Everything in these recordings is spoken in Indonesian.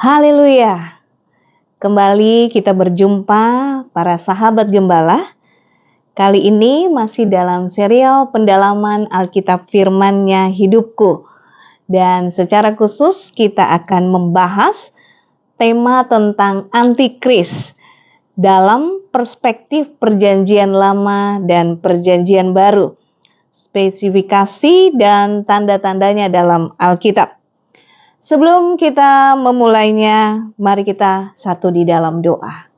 Haleluya. Kembali kita berjumpa para sahabat gembala. Kali ini masih dalam serial pendalaman Alkitab Firman-Nya Hidupku. Dan secara khusus kita akan membahas tema tentang antikris dalam perspektif Perjanjian Lama dan Perjanjian Baru. Spesifikasi dan tanda-tandanya dalam Alkitab. Sebelum kita memulainya, mari kita satu di dalam doa.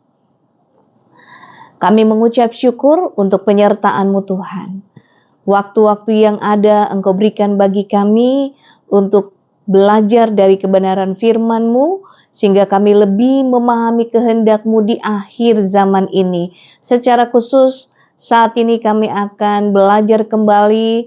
Kami mengucap syukur untuk penyertaan-Mu Tuhan. Waktu-waktu yang ada Engkau berikan bagi kami untuk belajar dari kebenaran firman-Mu, sehingga kami lebih memahami kehendak-Mu di akhir zaman ini. Secara khusus, saat ini kami akan belajar kembali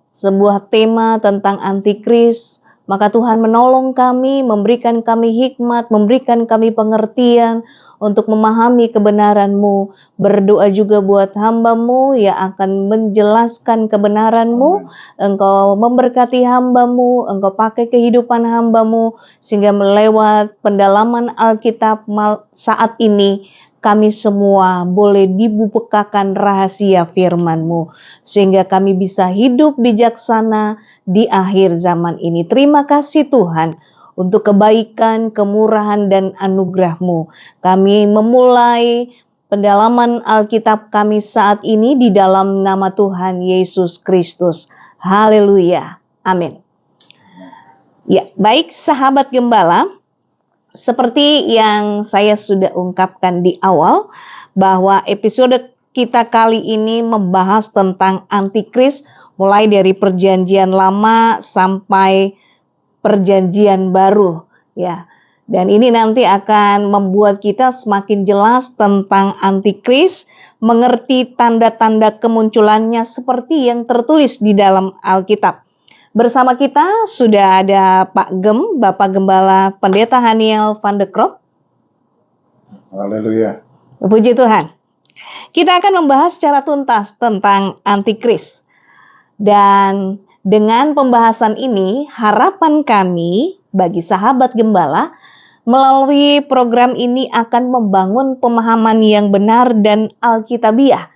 sebuah tema tentang antikris. Maka Tuhan menolong kami, memberikan kami hikmat, memberikan kami pengertian untuk memahami kebenaran-Mu. Berdoa juga buat hamba-Mu yang akan menjelaskan kebenaran-Mu. Engkau memberkati hamba-Mu, Engkau pakai kehidupan hamba-Mu, sehingga melewat pendalaman Alkitab saat ini, kami semua boleh dibukakan rahasia firman-Mu, sehingga kami bisa hidup bijaksana di akhir zaman ini. Terima kasih Tuhan untuk kebaikan, kemurahan, dan anugerah-Mu. Kami memulai pendalaman Alkitab kami saat ini di dalam nama Tuhan Yesus Kristus. Haleluya. Amin. Ya, baik sahabat gembala. Seperti yang saya sudah ungkapkan di awal, bahwa episode kita kali ini membahas tentang antikris mulai dari Perjanjian Lama sampai Perjanjian Baru, ya. Dan ini nanti akan membuat kita semakin jelas tentang antikris, mengerti tanda-tanda kemunculannya seperti yang tertulis di dalam Alkitab. Bersama kita sudah ada Pak Gem, Bapak Gembala Pendeta Haniel van de Krop. Haleluya. Puji Tuhan. Kita akan membahas secara tuntas tentang antikris. Dan dengan pembahasan ini, harapan kami bagi sahabat gembala melalui program ini akan membangun pemahaman yang benar dan alkitabiah.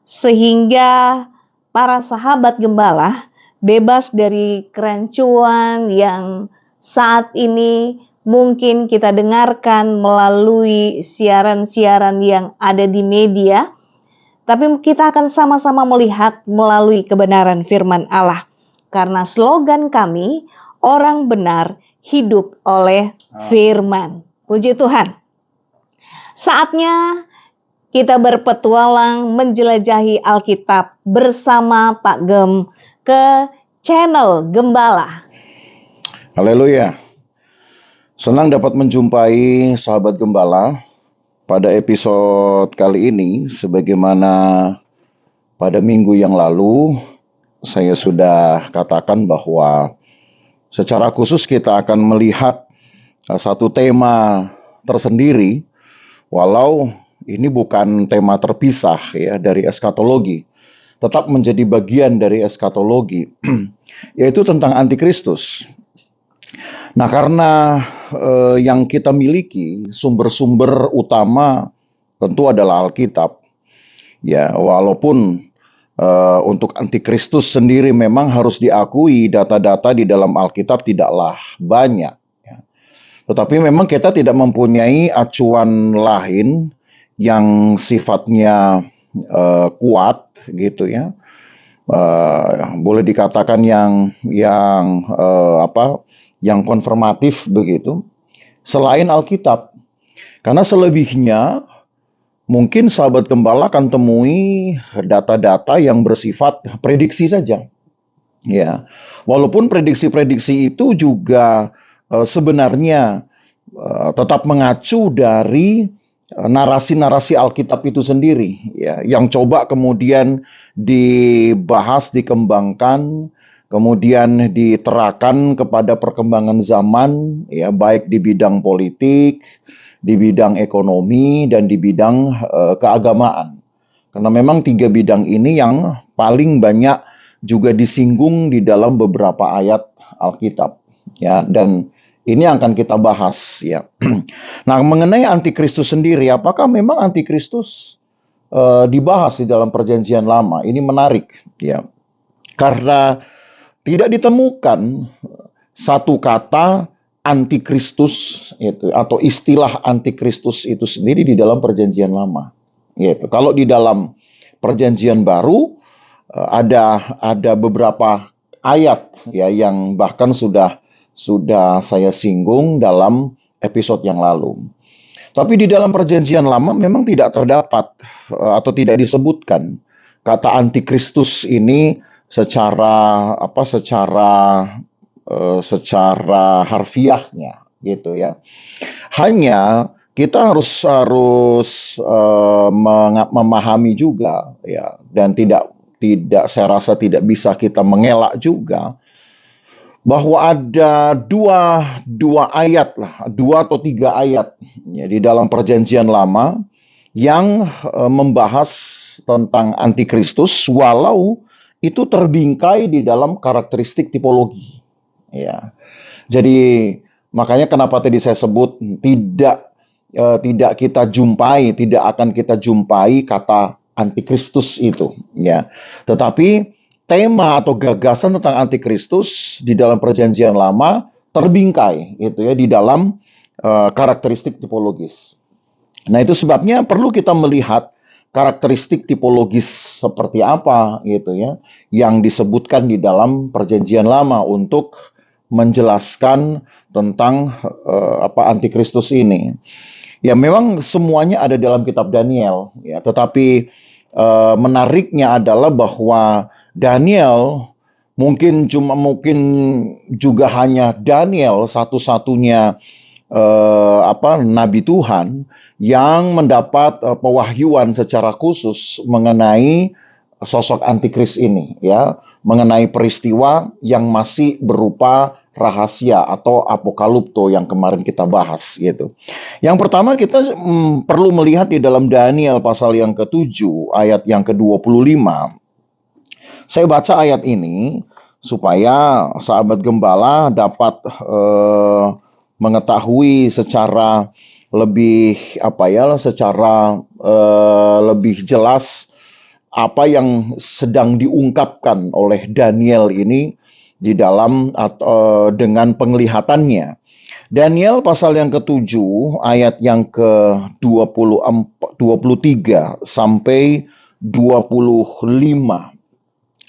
Sehingga para sahabat gembala bebas dari kerancuan yang saat ini mungkin kita dengarkan melalui siaran-siaran yang ada di media. Tapi kita akan sama-sama melihat melalui kebenaran firman Allah. Karena slogan kami, orang benar hidup oleh firman. Puji Tuhan. Saatnya kita berpetualang menjelajahi Alkitab bersama Pak Gem ke channel Gembala. Haleluya. Senang dapat menjumpai sahabat gembala pada episode kali ini. Sebagaimana pada minggu yang lalu saya sudah katakan bahwa secara khusus kita akan melihat satu tema tersendiri, walau ini bukan tema terpisah ya dari eskatologi, tetap menjadi bagian dari eskatologi, yaitu tentang antikristus. Nah, karena yang kita miliki sumber-sumber utama tentu adalah Alkitab. Ya, walaupun untuk antikristus sendiri memang harus diakui data-data di dalam Alkitab tidaklah banyak. Ya. Tetapi memang kita tidak mempunyai acuan lain yang sifatnya kuat gitu ya, boleh dikatakan yang konfirmatif begitu, selain Alkitab. Karena selebihnya mungkin sahabat gembala akan temui data-data yang bersifat prediksi saja. Ya, walaupun prediksi-prediksi itu juga sebenarnya tetap mengacu dari narasi-narasi Alkitab itu sendiri, ya, yang coba kemudian dibahas, dikembangkan, kemudian diterapkan kepada perkembangan zaman, ya, baik di bidang politik, di bidang ekonomi, dan di bidang keagamaan. Karena memang 3 bidang ini yang paling banyak juga disinggung di dalam beberapa ayat Alkitab, ya, dan Ini yang akan kita bahas ya. Nah, mengenai antikristus sendiri, apakah memang antikristus dibahas di dalam Perjanjian Lama? Ini menarik ya. Karena tidak ditemukan satu kata antikristus itu atau istilah antikristus itu sendiri di dalam Perjanjian Lama. Gitu. Kalau di dalam Perjanjian Baru ada beberapa ayat ya yang bahkan sudah saya singgung dalam episode yang lalu. Tapi di dalam Perjanjian Lama memang tidak terdapat atau tidak disebutkan kata antikristus ini secara harfiahnya gitu ya. Hanya kita harus memahami juga ya, dan tidak saya rasa tidak bisa kita mengelak juga bahwa ada dua ayat lah, 2 atau 3 ayat ya, di dalam Perjanjian Lama yang membahas tentang antikristus, walau itu terbingkai di dalam karakteristik tipologi. Ya, jadi makanya kenapa tadi saya sebut tidak akan kita jumpai kata antikristus itu. Ya, tetapi tema atau gagasan tentang antikristus di dalam Perjanjian Lama terbingkai itu ya di dalam karakteristik tipologis. Nah, itu sebabnya perlu kita melihat karakteristik tipologis seperti apa gitu ya yang disebutkan di dalam Perjanjian Lama untuk menjelaskan tentang antikristus ini. Ya, memang semuanya ada dalam kitab Daniel ya, tetapi menariknya adalah bahwa Daniel mungkin juga hanya Daniel satu-satunya nabi Tuhan yang mendapat pewahyuan secara khusus mengenai sosok antikris ini ya, mengenai peristiwa yang masih berupa rahasia atau apokalipto yang kemarin kita bahas gitu. Yang pertama kita perlu melihat di dalam Daniel pasal yang ke-7 ayat yang ke-25. Saya baca ayat ini supaya sahabat gembala dapat mengetahui secara lebih lebih jelas apa yang sedang diungkapkan oleh Daniel ini di dalam dengan penglihatannya. Daniel pasal yang ke-7 ayat yang ke-23 sampai 25.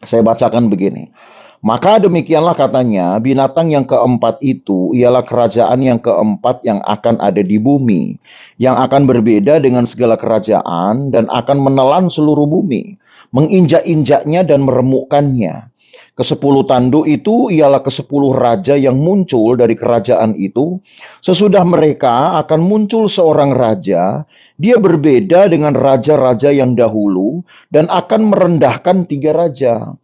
Saya bacakan begini. Maka demikianlah katanya, binatang yang keempat itu ialah kerajaan yang keempat yang akan ada di bumi, yang akan berbeda dengan segala kerajaan dan akan menelan seluruh bumi, menginjak-injaknya dan meremukkannya. Ke-10 tanduk itu ialah ke-10 raja yang muncul dari kerajaan itu. Sesudah mereka akan muncul seorang raja, dia berbeda dengan raja-raja yang dahulu dan akan merendahkan 3 raja.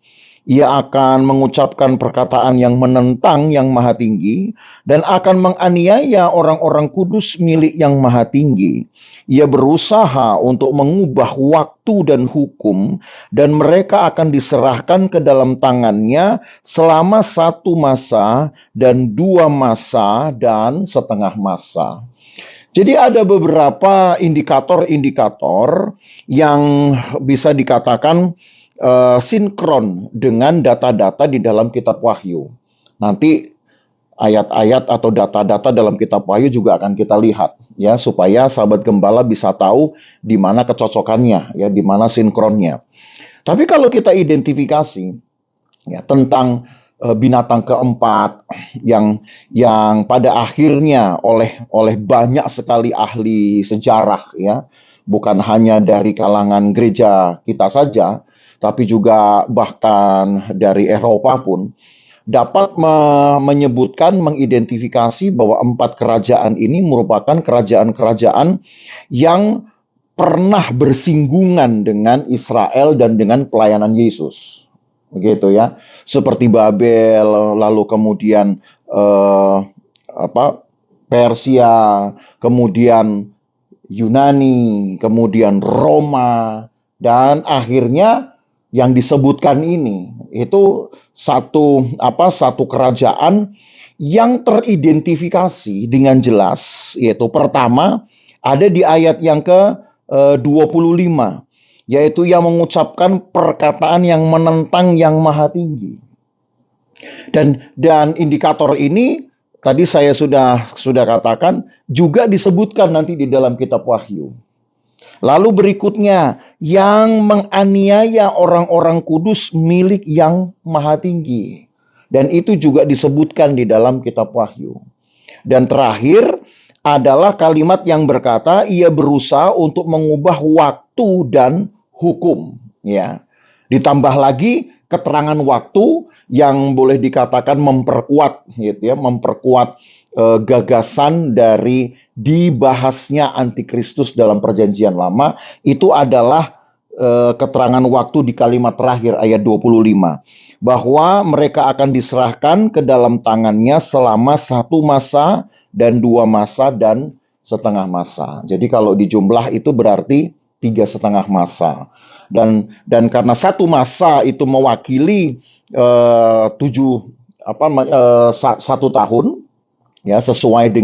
Ia akan mengucapkan perkataan yang menentang Yang Maha Tinggi dan akan menganiaya orang-orang kudus milik Yang Maha Tinggi. Ia berusaha untuk mengubah waktu dan hukum, dan mereka akan diserahkan ke dalam tangannya selama 1 masa dan 2 masa dan setengah masa. Jadi ada beberapa indikator-indikator yang bisa dikatakan sinkron dengan data-data di dalam kitab Wahyu. Nanti ayat-ayat atau data-data dalam kitab Wahyu juga akan kita lihat ya, supaya sahabat gembala bisa tahu di mana kecocokannya ya, di mana sinkronnya. Tapi kalau kita identifikasi ya tentang binatang keempat yang pada akhirnya oleh banyak sekali ahli sejarah ya, bukan hanya dari kalangan gereja kita saja, tapi juga bahkan dari Eropa pun dapat menyebutkan, mengidentifikasi bahwa 4 kerajaan ini merupakan kerajaan-kerajaan yang pernah bersinggungan dengan Israel dan dengan pelayanan Yesus. Begitu ya. Seperti Babel, lalu kemudian Persia, kemudian Yunani, kemudian Roma, dan akhirnya yang disebutkan ini itu satu kerajaan yang teridentifikasi dengan jelas, yaitu pertama ada di ayat yang ke-25, yaitu yang mengucapkan perkataan yang menentang yang maha tinggi. Dan indikator ini tadi saya sudah katakan juga disebutkan nanti di dalam kitab Wahyu. Lalu berikutnya, yang menganiaya orang-orang kudus milik yang maha tinggi. Dan itu juga disebutkan di dalam kitab Wahyu. Dan terakhir adalah kalimat yang berkata, ia berusaha untuk mengubah waktu dan hukum. Ya. Ditambah lagi keterangan waktu yang boleh dikatakan memperkuat, gitu ya, memperkuat gagasan dari dibahasnya antikristus dalam perjanjian lama. Itu adalah keterangan waktu di kalimat terakhir ayat 25. Bahwa mereka akan diserahkan ke dalam tangannya selama 1 masa dan 2 masa dan setengah masa. Jadi kalau dijumlah itu berarti 3,5 masa. Dan karena 1 masa itu mewakili 1 tahun, ya, sesuai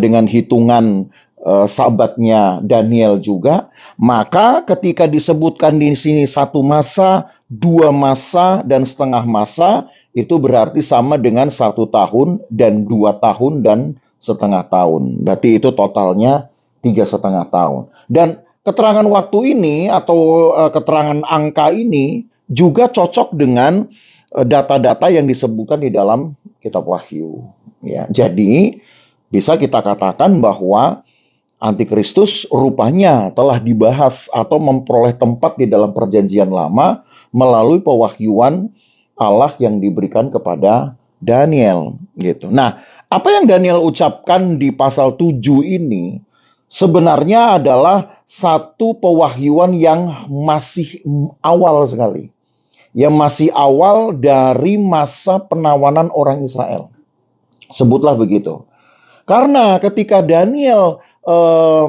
dengan hitungan sahabatnya Daniel juga, maka ketika disebutkan di sini 1 masa, 2 masa dan setengah masa, itu berarti sama dengan 1 tahun dan 2 tahun dan setengah tahun. Berarti itu totalnya 3,5 tahun. Dan keterangan waktu ini atau keterangan angka ini juga cocok dengan data-data yang disebutkan di dalam kitab Wahyu. Ya, jadi bisa kita katakan bahwa Antikristus rupanya telah dibahas atau memperoleh tempat di dalam perjanjian lama melalui pewahyuan Allah yang diberikan kepada Daniel, gitu. Nah, apa yang Daniel ucapkan di pasal 7 ini sebenarnya adalah satu pewahyuan yang masih awal sekali. Yang masih awal dari masa penawanan orang Israel. Sebutlah begitu. Karena ketika Daniel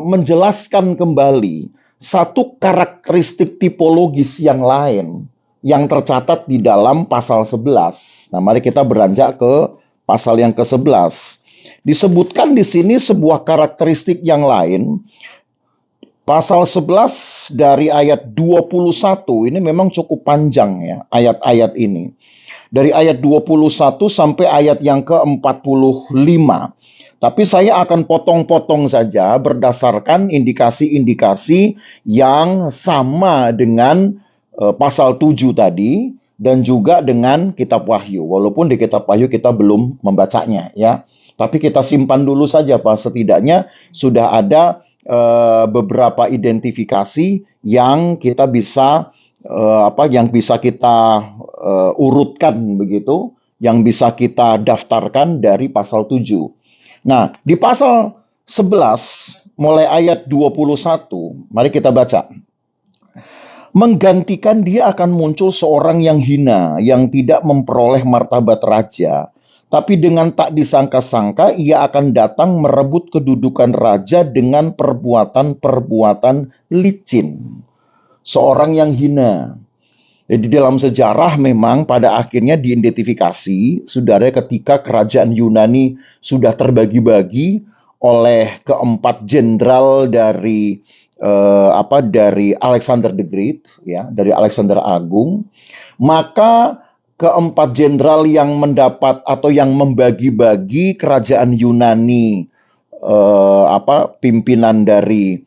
menjelaskan kembali satu karakteristik tipologis yang lain yang tercatat di dalam pasal 11. Nah, mari kita beranjak ke pasal yang ke-11. Disebutkan di sini sebuah karakteristik yang lain. Pasal 11 dari ayat 21 ini memang cukup panjang ya, ayat-ayat ini. Dari ayat 21 sampai ayat yang ke-45. Tapi saya akan potong-potong saja berdasarkan indikasi-indikasi yang sama dengan pasal 7 tadi dan juga dengan kitab Wahyu. Walaupun di kitab Wahyu kita belum membacanya ya. Tapi kita simpan dulu saja Pak, setidaknya sudah ada beberapa identifikasi yang kita bisa yang bisa kita urutkan begitu, yang bisa kita daftarkan dari pasal 7. Nah, di pasal 11 mulai ayat 21, mari kita baca. Menggantikan dia akan muncul seorang yang hina, yang tidak memperoleh martabat raja. Tapi dengan tak disangka-sangka ia akan datang merebut kedudukan raja dengan perbuatan-perbuatan licin. Seorang yang hina. Jadi dalam sejarah memang pada akhirnya diidentifikasi, saudara, ketika kerajaan Yunani sudah terbagi-bagi oleh keempat jenderal dari Alexander the Great, ya, dari Alexander Agung, maka keempat jenderal yang mendapat atau yang membagi-bagi kerajaan Yunani, pimpinan dari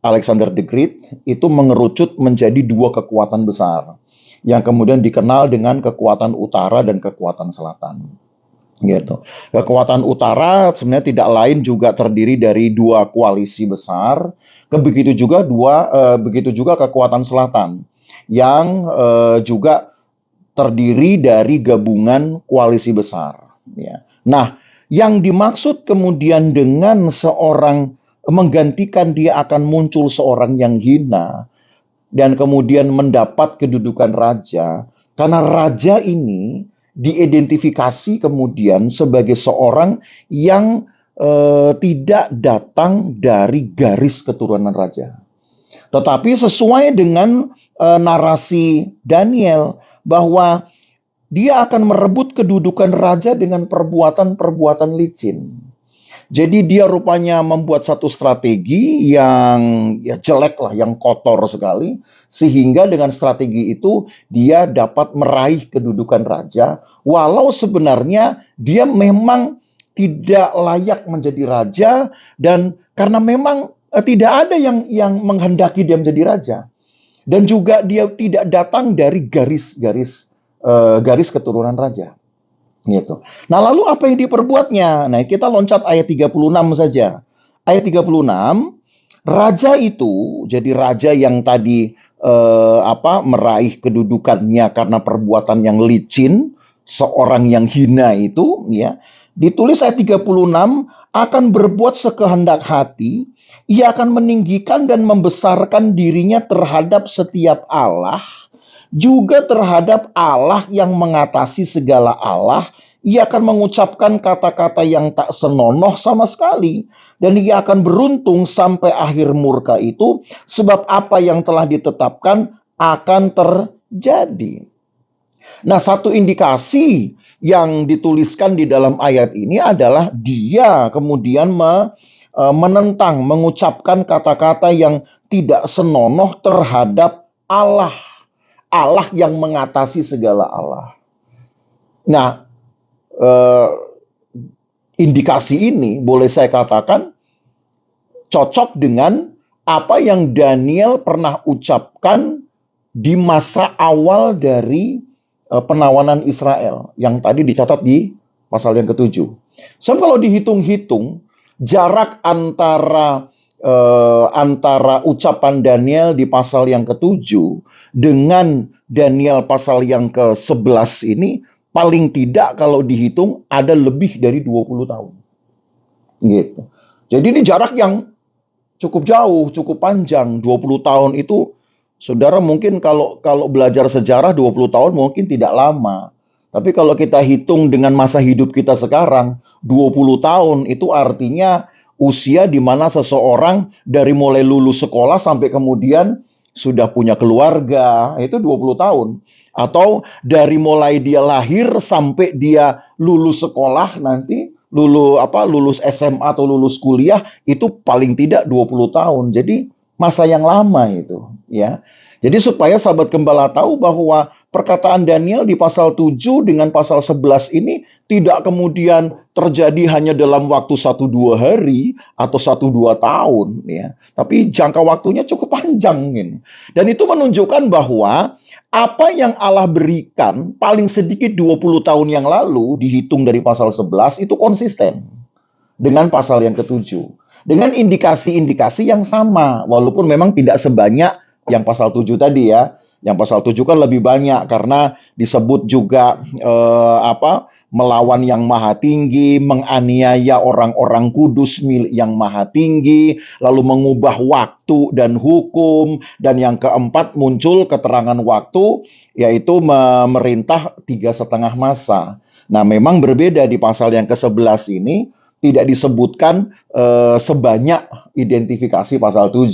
Alexander the Great itu mengerucut menjadi 2 kekuatan besar yang kemudian dikenal dengan kekuatan utara dan kekuatan selatan. Gitu. Kekuatan utara sebenarnya tidak lain juga terdiri dari 2 koalisi besar, begitu juga kekuatan selatan yang juga terdiri dari gabungan koalisi besar. Ya. Nah, yang dimaksud kemudian dengan seorang menggantikan dia akan muncul seorang yang hina dan kemudian mendapat kedudukan raja, karena raja ini diidentifikasi kemudian sebagai seorang yang tidak datang dari garis keturunan raja. Tetapi sesuai dengan narasi Daniel bahwa dia akan merebut kedudukan raja dengan perbuatan-perbuatan licin. Jadi dia rupanya membuat satu strategi yang jelek lah, yang kotor sekali, sehingga dengan strategi itu dia dapat meraih kedudukan raja, walau sebenarnya dia memang tidak layak menjadi raja, dan karena memang tidak ada yang menghendaki dia menjadi raja. Dan juga dia tidak datang dari garis keturunan raja. Gitu. Nah, lalu apa yang diperbuatnya? Nah, kita loncat ayat 36 saja. Ayat 36, raja itu, jadi raja yang tadi meraih kedudukannya karena perbuatan yang licin, seorang yang hina itu, ya. Ditulis ayat 36, akan berbuat sekehendak hati, ia akan meninggikan dan membesarkan dirinya terhadap setiap Allah, juga terhadap Allah yang mengatasi segala Allah. Ia akan mengucapkan kata-kata yang tak senonoh sama sekali. Dan ia akan beruntung sampai akhir murka itu, sebab apa yang telah ditetapkan akan terjadi. Nah, satu indikasi yang dituliskan di dalam ayat ini adalah dia kemudian menentang, mengucapkan kata-kata yang tidak senonoh terhadap Allah. Allah yang mengatasi segala Allah. Nah, indikasi ini boleh saya katakan cocok dengan apa yang Daniel pernah ucapkan di masa awal dari penawanan Israel yang tadi dicatat di pasal yang ke-7. So, kalau dihitung-hitung jarak antara ucapan Daniel di pasal yang ke-7 dengan Daniel pasal yang ke-11 ini, paling tidak kalau dihitung ada lebih dari 20 tahun. Gitu. Jadi ini jarak yang cukup jauh, cukup panjang. 20 tahun itu, saudara mungkin kalau belajar sejarah 20 tahun mungkin tidak lama. Tapi kalau kita hitung dengan masa hidup kita sekarang, 20 tahun itu artinya usia di mana seseorang dari mulai lulus sekolah sampai kemudian sudah punya keluarga, itu 20 tahun. Atau dari mulai dia lahir sampai dia lulus sekolah nanti, lulus SMA atau lulus kuliah, itu paling tidak 20 tahun. Jadi masa yang lama itu, ya. Jadi supaya sahabat gembala tahu bahwa perkataan Daniel di pasal 7 dengan pasal 11 ini tidak kemudian terjadi hanya dalam waktu 1-2 hari atau 1-2 tahun, ya. Tapi jangka waktunya cukup panjang ini. Dan itu menunjukkan bahwa apa yang Allah berikan paling sedikit 20 tahun yang lalu dihitung dari pasal 11 itu konsisten dengan pasal yang ke-7. Dengan indikasi-indikasi yang sama, walaupun memang tidak sebanyak yang pasal 7 tadi ya. Yang pasal 7 kan lebih banyak karena disebut juga melawan yang maha tinggi, menganiaya orang-orang kudus milik yang maha tinggi, lalu mengubah waktu dan hukum, dan yang keempat muncul keterangan waktu, yaitu memerintah 3,5 masa. Nah, memang berbeda di pasal yang ke-11 ini, tidak disebutkan sebanyak identifikasi pasal 7.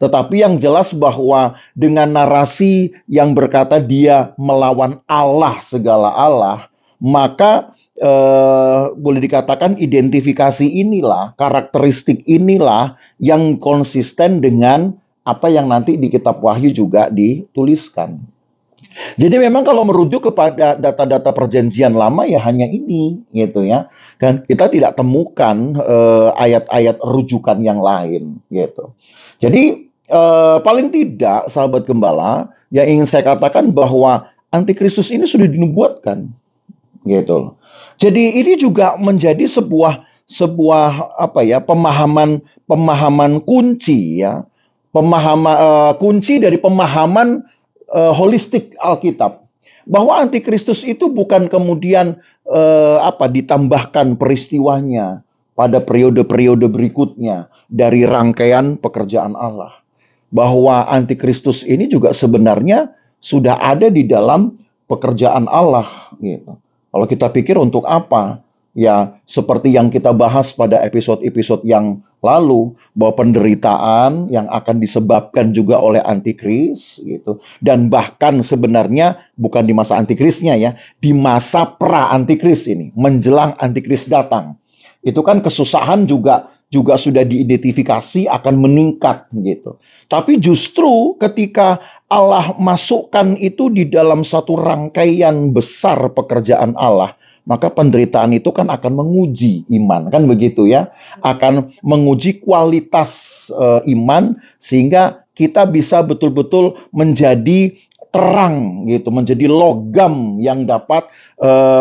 Tetapi yang jelas bahwa dengan narasi yang berkata dia melawan Allah segala Allah, maka boleh dikatakan identifikasi inilah, karakteristik inilah yang konsisten dengan apa yang nanti di kitab Wahyu juga dituliskan. Jadi memang kalau merujuk kepada data-data perjanjian lama ya hanya ini gitu ya. Dan kita tidak temukan ayat-ayat rujukan yang lain gitu. Jadi paling tidak sahabat gembala yang ingin saya katakan bahwa antikristus ini sudah dinubuatkan gitu. Jadi ini juga menjadi sebuah pemahaman kunci ya. Kunci dari pemahaman holistik Alkitab, bahwa antikristus itu bukan kemudian ditambahkan peristiwanya pada periode-periode berikutnya dari rangkaian pekerjaan Allah. Bahwa antikristus ini juga sebenarnya sudah ada di dalam pekerjaan Allah gitu. Kalau kita pikir untuk apa? Ya, seperti yang kita bahas pada episode-episode yang lalu, bahwa penderitaan yang akan disebabkan juga oleh antikris gitu. Dan bahkan sebenarnya bukan di masa antikrisnya ya, di masa pra-antikris ini, menjelang antikris datang. Itu kan kesusahan juga sudah diidentifikasi akan meningkat gitu. Tapi justru ketika Allah masukkan itu di dalam satu rangkaian besar pekerjaan Allah, maka penderitaan itu kan akan menguji iman, kan begitu ya? Akan menguji kualitas iman sehingga kita bisa betul-betul menjadi terang gitu, menjadi logam yang dapat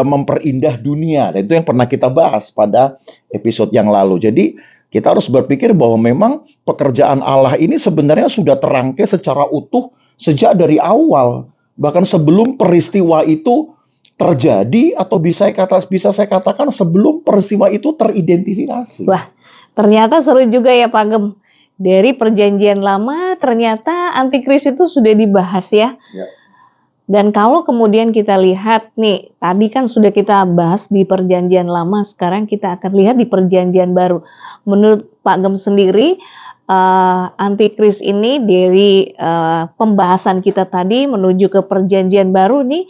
memperindah dunia. Dan itu yang pernah kita bahas pada episode yang lalu. Jadi kita harus berpikir bahwa memang pekerjaan Allah ini sebenarnya sudah terangkai secara utuh sejak dari awal. Bahkan sebelum peristiwa itu terjadi, atau bisa saya katakan sebelum peristiwa itu teridentifikasi. Wah, ternyata seru juga ya Pak Gem. Dari perjanjian lama ternyata antikris itu sudah dibahas ya. Dan kalau kemudian kita lihat nih, tadi kan sudah kita bahas di perjanjian lama, sekarang kita akan lihat di perjanjian baru. Menurut Pak Gem sendiri, antikris ini dari pembahasan kita tadi menuju ke perjanjian baru nih,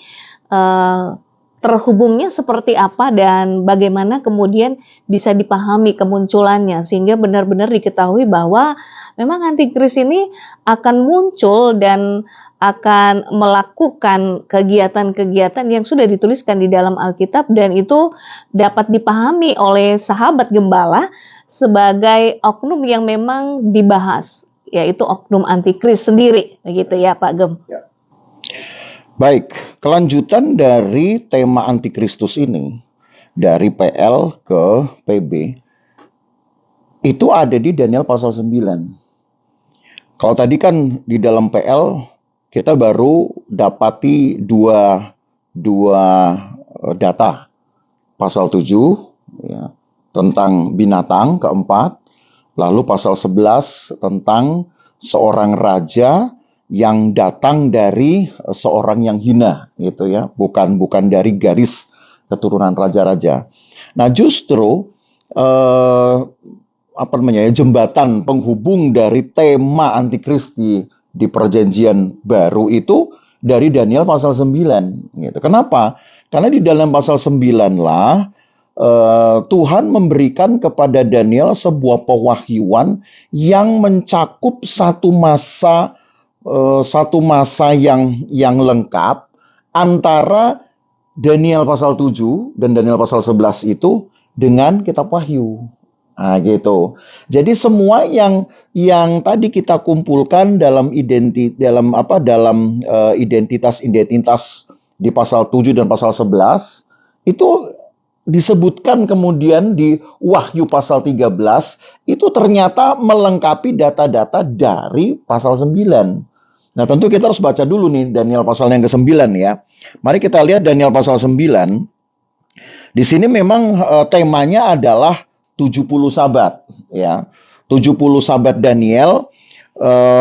terhubungnya seperti apa dan bagaimana kemudian bisa dipahami kemunculannya sehingga benar-benar diketahui bahwa memang antikris ini akan muncul dan akan melakukan kegiatan-kegiatan yang sudah dituliskan di dalam Alkitab dan itu dapat dipahami oleh sahabat gembala sebagai oknum yang memang dibahas, yaitu oknum antikris sendiri, begitu ya Pak Gem. Ya. Baik, kelanjutan dari tema antikristus ini, dari PL ke PB, itu ada di Daniel pasal 9. Kalau tadi kan di dalam PL, kita baru dapati dua data. Pasal 7, ya, tentang binatang keempat, lalu pasal 11 tentang seorang raja yang datang dari seorang yang hina, gitu ya, bukan dari garis keturunan raja-raja. Nah, justru jembatan penghubung dari tema antikris di perjanjian baru itu dari Daniel pasal 9. Gitu. Kenapa? Karena di dalam pasal 9 lah Tuhan memberikan kepada Daniel sebuah pewahyuan yang mencakup satu masa yang lengkap antara Daniel pasal 7 dan Daniel pasal 11 itu dengan kitab Wahyu. Nah, gitu. Jadi semua yang tadi kita kumpulkan dalam identitas di pasal 7 dan pasal 11 itu disebutkan kemudian di Wahyu pasal 13 itu ternyata melengkapi data-data dari pasal 9. Nah, tentu kita harus baca dulu nih Daniel pasal yang ke-9 ya. Mari kita lihat Daniel pasal 9. Di sini memang temanya adalah 70 sahabat ya. 70 sahabat Daniel,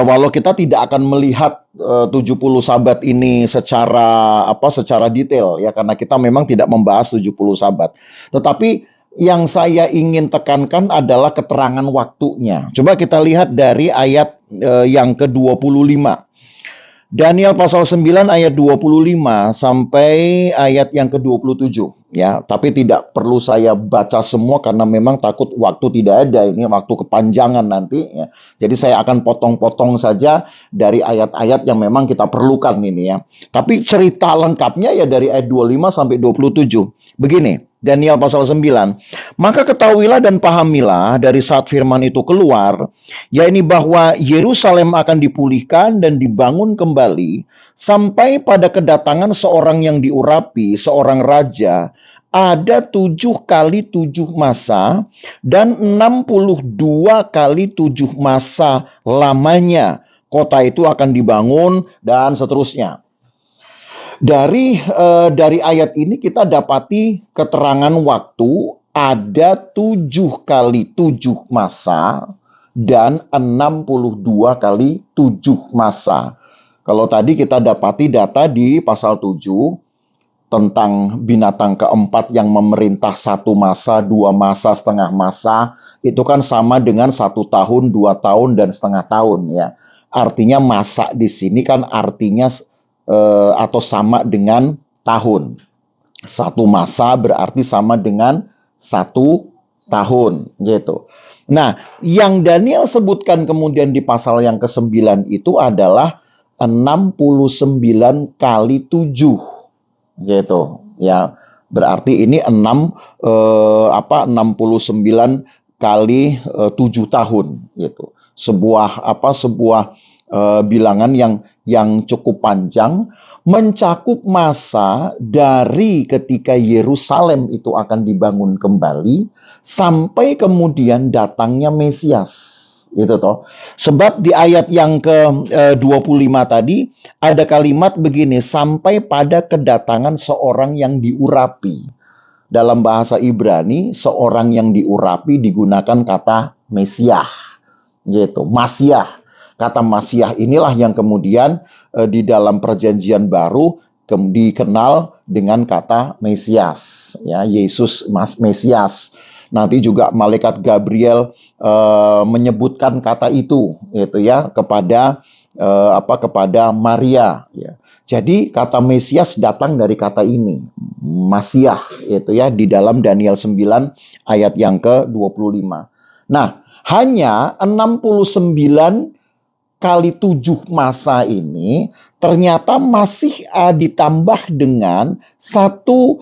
walau kita tidak akan melihat 70 sahabat ini secara detail ya, karena kita memang tidak membahas 70 sahabat. Tetapi yang saya ingin tekankan adalah keterangan waktunya. Coba kita lihat dari ayat yang ke-25. Daniel pasal 9 ayat 25 sampai ayat yang ke-27 ya. Tapi tidak perlu saya baca semua karena memang takut waktu tidak ada, ini waktu kepanjangan nanti ya. Jadi saya akan potong-potong saja dari ayat-ayat yang memang kita perlukan ini ya. Tapi cerita lengkapnya ya dari ayat 25 sampai 27. Begini, Daniel pasal 9. Maka ketahuilah dan pahamilah dari saat firman itu keluar, yakni bahwa Yerusalem akan dipulihkan dan dibangun kembali sampai pada kedatangan seorang yang diurapi, seorang raja. Ada 7 kali 7 masa dan 62 kali 7 masa lamanya. Kota itu akan dibangun dan seterusnya. Dari ayat ini kita dapati keterangan waktu ada 7 kali 7 masa dan 62 kali 7 masa. Kalau tadi kita dapati data di pasal 7 tentang binatang keempat yang memerintah 1 masa, 2 masa, setengah masa, itu kan sama dengan 1 tahun, 2 tahun, dan setengah tahun ya. Artinya masa di sini kan artinya atau sama dengan tahun. Satu masa berarti sama dengan 1 tahun gitu. Nah, yang Daniel sebutkan kemudian di pasal yang ke-9 itu adalah 69 kali 7 gitu ya. Berarti ini 69 kali 7 tahun gitu. Sebuah bilangan yang cukup panjang, mencakup masa dari ketika Yerusalem itu akan dibangun kembali sampai kemudian datangnya Mesias. Gitu toh. Sebab di ayat yang ke-25 tadi ada kalimat begini, sampai pada kedatangan seorang yang diurapi. Dalam bahasa Ibrani, seorang yang diurapi digunakan kata Mesiah. Gitu, Masiah. Kata Masiah inilah yang kemudian di dalam Perjanjian Baru dikenal dengan kata Mesias, ya, Yesus Mesias. Nanti juga malaikat Gabriel menyebutkan kata itu, gitu ya, kepada Maria. Ya. Jadi kata Mesias datang dari kata ini, Masiah, itu ya, di dalam Daniel 9 ayat yang ke-25. Nah, hanya 69 kali 7 masa ini ternyata masih ditambah dengan satu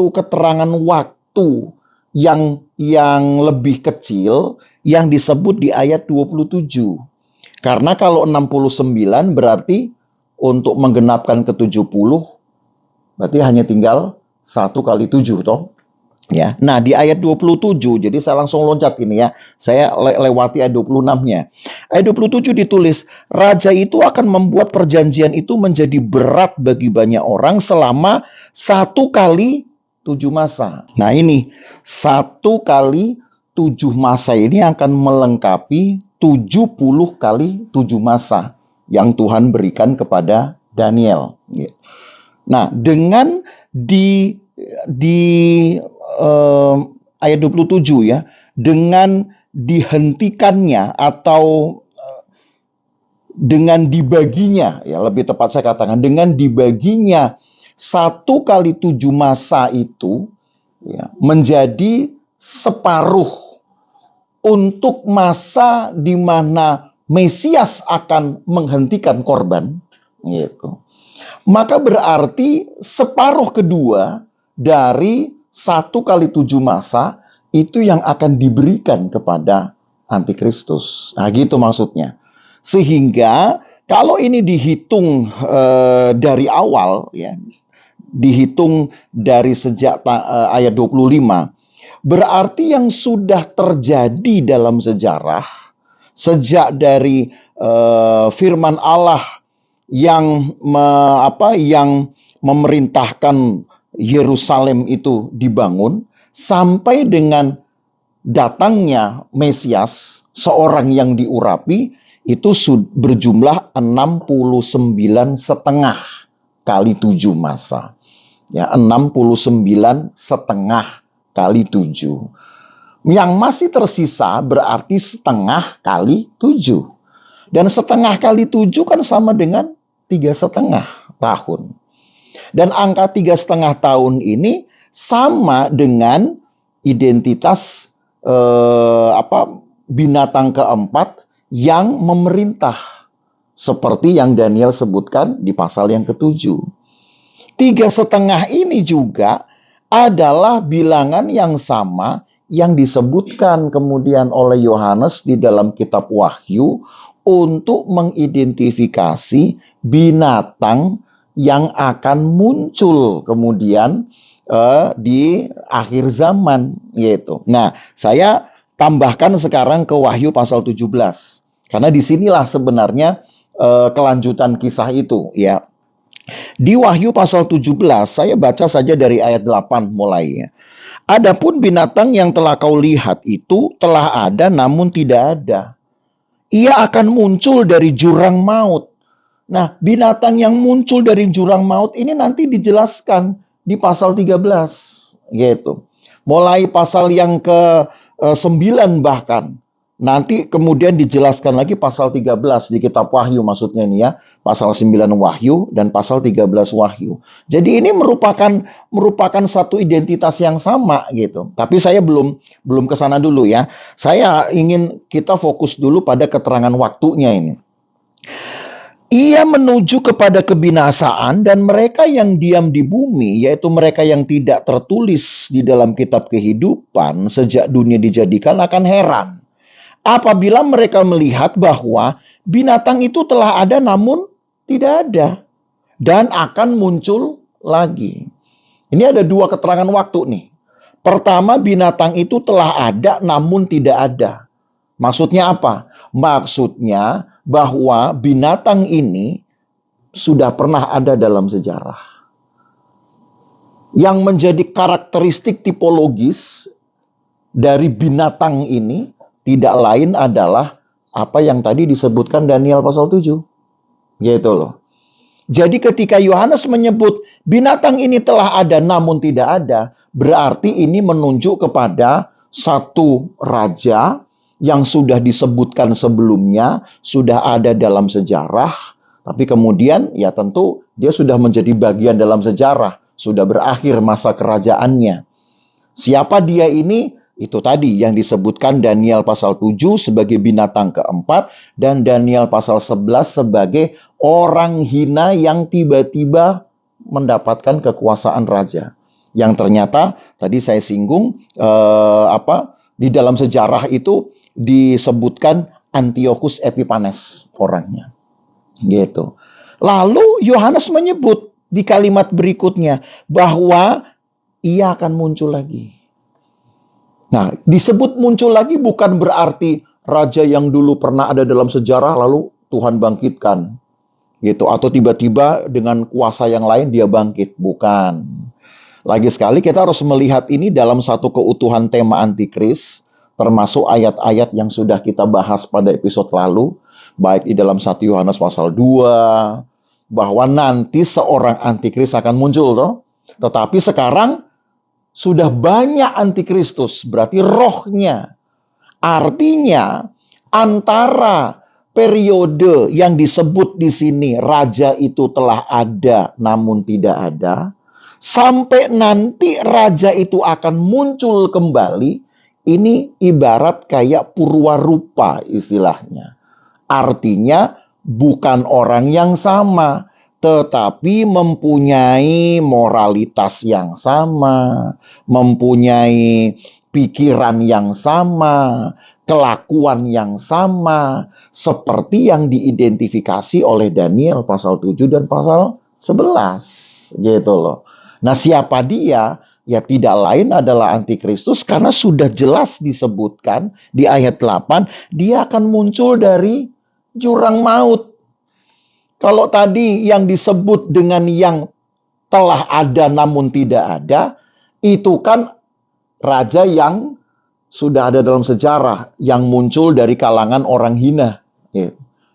keterangan waktu yang lebih kecil yang disebut di ayat 27. Karena kalau 69 berarti untuk menggenapkan ke-70 berarti hanya tinggal 1 kali 7 toh. Ya. Nah, di ayat 27, jadi saya langsung loncat ini ya. Saya lewati ayat 26-nya. Ayat 27 ditulis, raja itu akan membuat perjanjian itu menjadi berat bagi banyak orang selama 1 kali 7 masa. Nah, ini 1 kali 7 masa ini akan melengkapi 70 kali 7 masa yang Tuhan berikan kepada Daniel. Nah, dengan di ayat 27 ya, dengan dihentikannya atau dengan dibaginya, ya lebih tepat saya katakan, dengan dibaginya 1 kali 7 masa itu ya, menjadi separuh untuk masa di mana Mesias akan menghentikan korban, gitu. Maka berarti separuh kedua dari 1 kali 7 masa itu yang akan diberikan kepada Antikristus. Nah, gitu maksudnya. Sehingga kalau ini dihitung dari awal, ya, dihitung dari sejak ayat 25, berarti yang sudah terjadi dalam sejarah sejak dari firman Allah yang memerintahkan Yerusalem itu dibangun sampai dengan datangnya Mesias, seorang yang diurapi, itu berjumlah 69,5 kali 7 masa. Ya, 69,5 kali 7. Yang masih tersisa berarti setengah kali 7. Dan setengah kali 7 kan sama dengan 3,5 tahun. Dan angka 3,5 tahun ini sama dengan identitas binatang keempat yang memerintah. Seperti yang Daniel sebutkan di pasal yang ke-7. 3,5 ini juga adalah bilangan yang sama yang disebutkan kemudian oleh Yohanes di dalam kitab Wahyu untuk mengidentifikasi binatang yang akan muncul kemudian di akhir zaman, gitu. Nah, saya tambahkan sekarang ke Wahyu pasal 17. Karena disinilah sebenarnya kelanjutan kisah itu, ya. Di Wahyu pasal 17, saya baca saja dari ayat 8 mulai, ya. Adapun binatang yang telah kau lihat itu telah ada namun tidak ada. Ia akan muncul dari jurang maut. Nah, binatang yang muncul dari jurang maut ini nanti dijelaskan di pasal 13, gitu. Mulai pasal yang 9 bahkan. Nanti kemudian dijelaskan lagi pasal 13 di kitab Wahyu, maksudnya ini ya, pasal 9 Wahyu dan pasal 13 Wahyu. Jadi ini merupakan satu identitas yang sama gitu. Tapi saya belum ke sana dulu ya. Saya ingin kita fokus dulu pada keterangan waktunya ini. Ia menuju kepada kebinasaan, dan mereka yang diam di bumi, yaitu mereka yang tidak tertulis di dalam kitab kehidupan sejak dunia dijadikan, akan heran apabila mereka melihat bahwa binatang itu telah ada namun tidak ada dan akan muncul lagi. Ini ada dua keterangan waktu nih. Pertama, binatang itu telah ada namun tidak ada. Maksudnya apa? Maksudnya bahwa binatang ini sudah pernah ada dalam sejarah. Yang menjadi karakteristik tipologis dari binatang ini tidak lain adalah apa yang tadi disebutkan Daniel pasal 7. Gitu loh. Jadi ketika Yohanes menyebut binatang ini telah ada namun tidak ada, berarti ini menunjuk kepada satu raja yang sudah disebutkan sebelumnya, sudah ada dalam sejarah, tapi kemudian ya tentu dia sudah menjadi bagian dalam sejarah, sudah berakhir masa kerajaannya. Siapa dia ini? Itu tadi yang disebutkan Daniel pasal 7 sebagai binatang keempat dan Daniel pasal 11 sebagai orang hina yang tiba-tiba mendapatkan kekuasaan raja. Yang ternyata tadi saya singgung di dalam sejarah itu disebutkan Antiochus Epiphanes orangnya. Gitu. Lalu Yohanes menyebut di kalimat berikutnya bahwa ia akan muncul lagi. Nah, disebut muncul lagi bukan berarti raja yang dulu pernah ada dalam sejarah lalu Tuhan bangkitkan. Gitu, atau tiba-tiba dengan kuasa yang lain dia bangkit, bukan. Lagi sekali kita harus melihat ini dalam satu keutuhan tema antikris, termasuk ayat-ayat yang sudah kita bahas pada episode lalu, baik di dalam 1 Yohanes pasal 2, bahwa nanti seorang antikris akan muncul toh. Tetapi sekarang sudah banyak antikristus, berarti rohnya. Artinya antara periode yang disebut di sini raja itu telah ada namun tidak ada, sampai nanti raja itu akan muncul kembali, ini ibarat kayak purwarupa istilahnya. Artinya bukan orang yang sama, tetapi mempunyai moralitas yang sama, mempunyai pikiran yang sama, kelakuan yang sama, seperti yang diidentifikasi oleh Daniel pasal 7 dan pasal 11. Gitu loh. Nah, siapa dia? Ya tidak lain adalah antikristus, karena sudah jelas disebutkan di ayat 8, dia akan muncul dari jurang maut. Kalau tadi yang disebut dengan yang telah ada namun tidak ada, itu kan raja yang sudah ada dalam sejarah, yang muncul dari kalangan orang hina.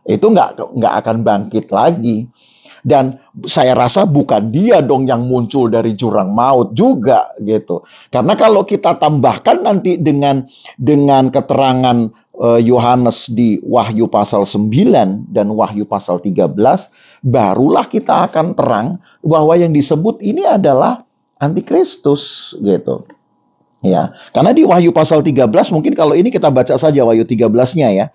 Itu nggak akan bangkit lagi. Dan saya rasa bukan dia dong yang muncul dari jurang maut juga gitu. Karena kalau kita tambahkan nanti dengan keterangan Yohanes di Wahyu pasal 9 dan Wahyu pasal 13, barulah kita akan terang bahwa yang disebut ini adalah antikristus gitu. Ya, karena di Wahyu pasal 13 mungkin kalau ini kita baca saja Wahyu 13-nya ya.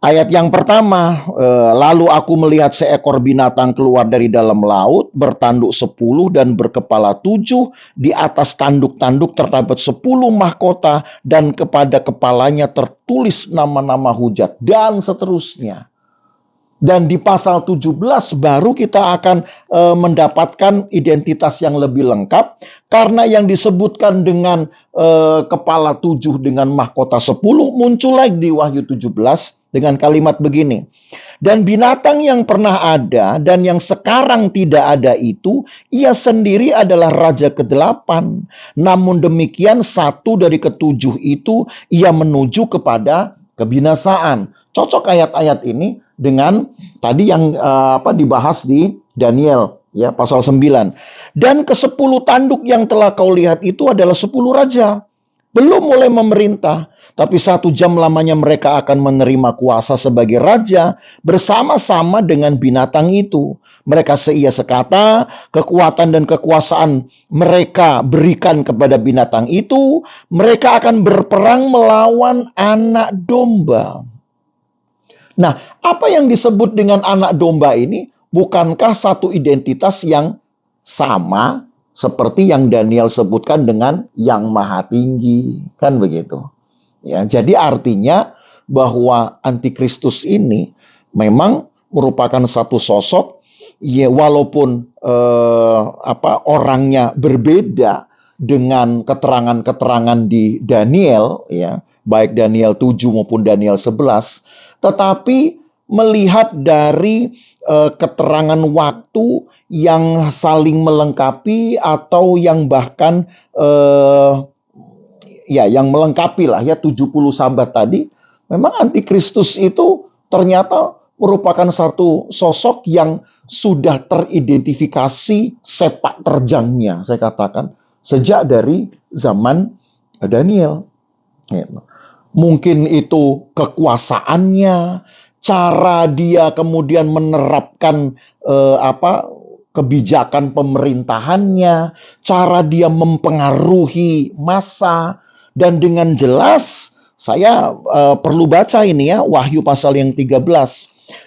Ayat yang pertama, lalu aku melihat seekor binatang keluar dari dalam laut, bertanduk 10 dan berkepala 7, di atas tanduk-tanduk terdapat 10 mahkota, dan kepada kepalanya tertulis nama-nama hujat, dan seterusnya. Dan di pasal 17 baru kita akan mendapatkan identitas yang lebih lengkap, karena yang disebutkan dengan kepala 7 dengan mahkota 10 muncul lagi di Wahyu 17 dengan kalimat begini. Dan binatang yang pernah ada dan yang sekarang tidak ada itu, ia sendiri adalah raja ke-8. Namun demikian satu dari ke-7 itu ia menuju kepada kebinasaan. Cocok ayat-ayat ini dengan tadi yang dibahas di Daniel ya pasal 9. Dan ke-10 tanduk yang telah kau lihat itu adalah 10 raja. belum mulai memerintah, tapi 1 jam lamanya mereka akan menerima kuasa sebagai raja bersama-sama dengan binatang itu. Mereka seia sekata, kekuatan dan kekuasaan mereka berikan kepada binatang itu. Mereka akan berperang melawan anak domba. Nah, apa yang disebut dengan anak domba ini? Bukankah satu identitas yang sama seperti yang Daniel sebutkan dengan yang maha tinggi? Kan begitu. Ya, jadi artinya bahwa antikristus ini memang merupakan satu sosok, ya walaupun orangnya berbeda dengan keterangan-keterangan di Daniel, ya, baik Daniel 7 maupun Daniel 11, tetapi melihat dari keterangan waktu yang saling melengkapi atau yang bahkan yang melengkapi lah ya 70 sahabat tadi, memang antikristus itu ternyata merupakan satu sosok yang sudah teridentifikasi sepak terjangnya, saya katakan, sejak dari zaman Daniel. Mungkin itu kekuasaannya, cara dia kemudian menerapkan kebijakan pemerintahannya, cara dia mempengaruhi massa, dan dengan jelas saya perlu baca ini ya, Wahyu pasal yang 13.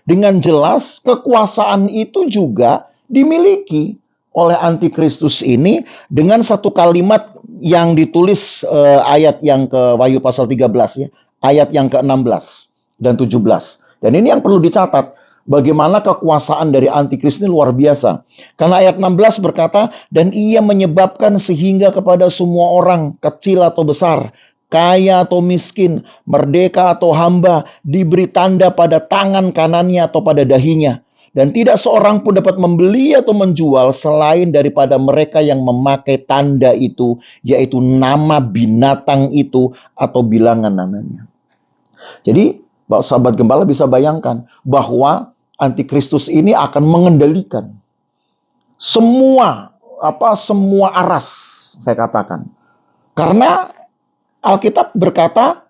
Dengan jelas kekuasaan itu juga dimiliki oleh antikristus ini dengan satu kalimat yang ditulis ayat yang ke Wahyu pasal 13 ya, ayat yang ke-16 dan 17. Dan ini yang perlu dicatat, bagaimana kekuasaan dari antikristus ini luar biasa. Karena ayat 16 berkata, dan ia menyebabkan sehingga kepada semua orang, kecil atau besar, kaya atau miskin, merdeka atau hamba, diberi tanda pada tangan kanannya atau pada dahinya. Dan tidak seorang pun dapat membeli atau menjual selain daripada mereka yang memakai tanda itu, yaitu nama binatang itu atau bilangan namanya. Jadi, sahabat gembala bisa bayangkan bahwa antikristus ini akan mengendalikan semua aras, saya katakan. Karena Alkitab berkata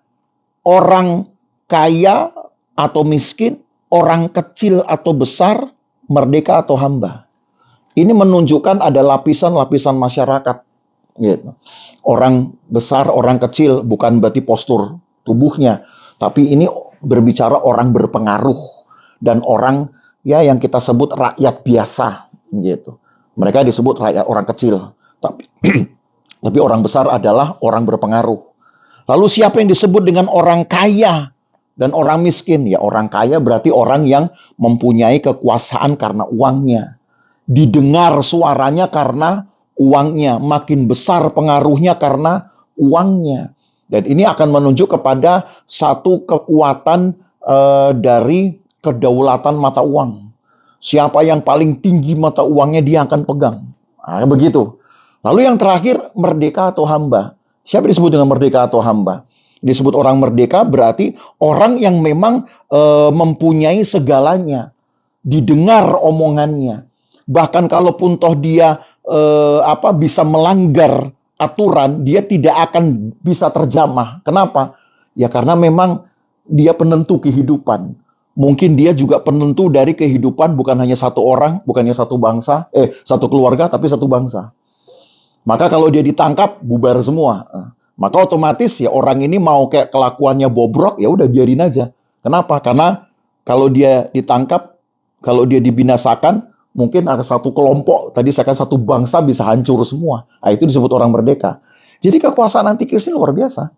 orang kaya atau miskin, orang kecil atau besar, merdeka atau hamba. Ini menunjukkan ada lapisan-lapisan masyarakat. Gitu. Orang besar, orang kecil bukan berarti postur tubuhnya, tapi ini berbicara orang berpengaruh dan orang ya yang kita sebut rakyat biasa gitu. Mereka disebut rakyat orang kecil, tapi orang besar adalah orang berpengaruh. Lalu siapa yang disebut dengan orang kaya dan orang miskin? Ya orang kaya berarti orang yang mempunyai kekuasaan karena uangnya. Didengar suaranya karena uangnya, makin besar pengaruhnya karena uangnya. Dan ini akan menunjuk kepada satu kekuatan dari kedaulatan mata uang. Siapa yang paling tinggi mata uangnya dia akan pegang. Nah, begitu. Lalu yang terakhir, merdeka atau hamba. Siapa disebut dengan merdeka atau hamba? Disebut orang merdeka berarti orang yang memang mempunyai segalanya. Didengar omongannya. Bahkan kalaupun toh dia bisa melanggar aturan, dia tidak akan bisa terjamah. Kenapa? Ya karena memang dia penentu kehidupan. Mungkin dia juga penentu dari kehidupan bukan hanya satu orang, bukannya satu bangsa, satu keluarga, tapi satu bangsa. Maka kalau dia ditangkap, bubar semua. Maka otomatis ya orang ini mau kayak kelakuannya bobrok, ya udah biarin aja. Kenapa? Karena kalau dia ditangkap, kalau dia dibinasakan, mungkin ada satu kelompok, tadi saya katakan satu bangsa bisa hancur semua. Nah, itu disebut orang merdeka. Jadi kekuasaan antikristus luar biasa.